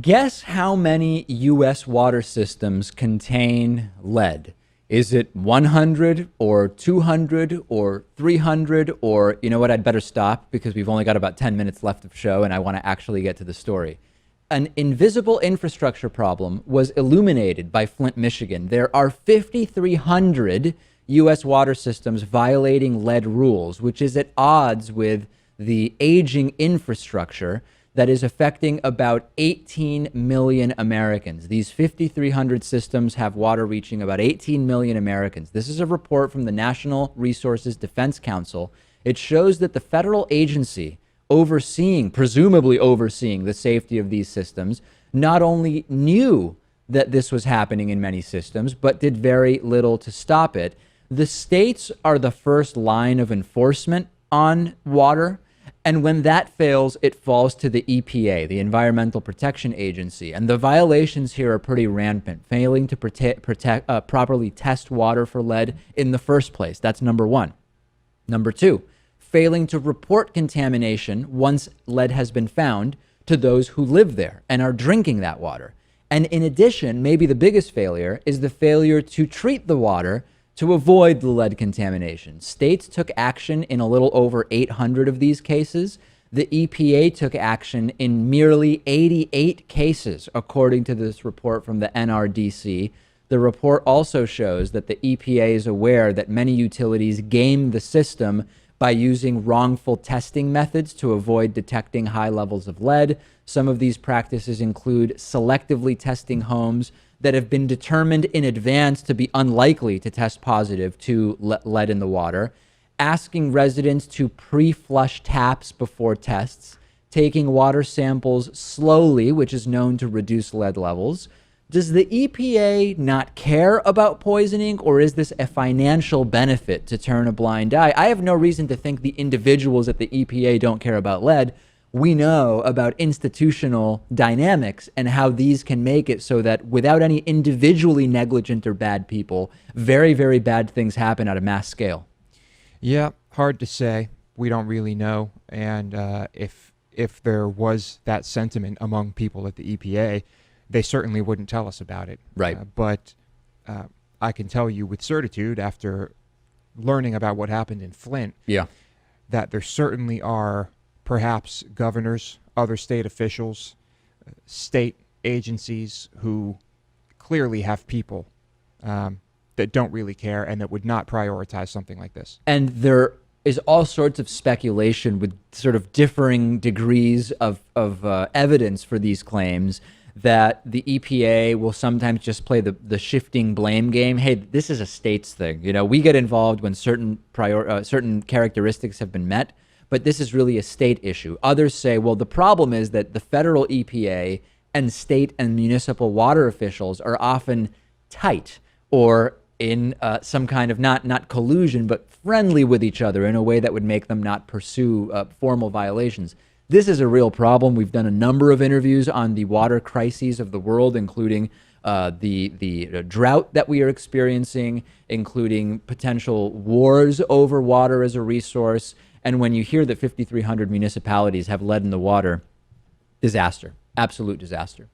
Guess how many U.S. water systems contain lead? Is it 100 or 200 or 300 or, you know what, I'd better stop because we've only got about 10 minutes left of show and I want to actually get to the story. An invisible infrastructure problem was illuminated by Flint, Michigan. There are 5,300 U.S. water systems violating lead rules, which is at odds with the aging infrastructure that is affecting about 18 million Americans. These 5,300 systems have water reaching about 18 million Americans. This is a report from the National Resources Defense Council. It shows that the federal agency presumably overseeing the safety of these systems, not only knew that this was happening in many systems, but did very little to stop it. The states are the first line of enforcement on water. And when that fails, it falls to the EPA, the Environmental Protection Agency. And the violations here are pretty rampant, failing to properly test water for lead in the first place. That's number one. Number two, failing to report contamination once lead has been found to those who live there and are drinking that water. And in addition, maybe the biggest failure is the failure to treat the water to avoid the lead contamination. States took action in a little over 800 of these cases. The EPA took action in merely 88 cases, according to this report from the NRDC. The report also shows that the EPA is aware that many utilities game the system by using wrongful testing methods to avoid detecting high levels of lead. Some of these practices include selectively testing homes that have been determined in advance to be unlikely to test positive to lead in the water, asking residents to pre-flush taps before tests, taking water samples slowly, which is known to reduce lead levels. Does the EPA not care about poisoning, or is this a financial benefit to turn a blind eye? I have no reason to think the individuals at the EPA don't care about lead. We know about institutional dynamics and how these can make it so that without any individually negligent or bad people, very, very bad things happen at a mass scale. Yeah, hard to say. We don't really know. And if there was that sentiment among people at the EPA, they certainly wouldn't tell us about it. Right. But I can tell you with certitude, after learning about what happened in Flint, that there certainly are perhaps governors, other state officials, state agencies who clearly have people that don't really care and that would not prioritize something like this. And there is all sorts of speculation with sort of differing degrees of evidence for these claims that the EPA will sometimes just play the shifting blame game. Hey, this is a state's thing. You know, we get involved when certain characteristics have been met, but this is really a state issue. Others say, well, the problem is that the federal EPA and state and municipal water officials are often tight or in some kind of not collusion, but friendly with each other in a way that would make them not pursue formal violations. This is a real problem. We've done a number of interviews on the water crises of the world, including the drought that we are experiencing, including potential wars over water as a resource. And when you hear that 5,300 municipalities have lead in the water, disaster, absolute disaster.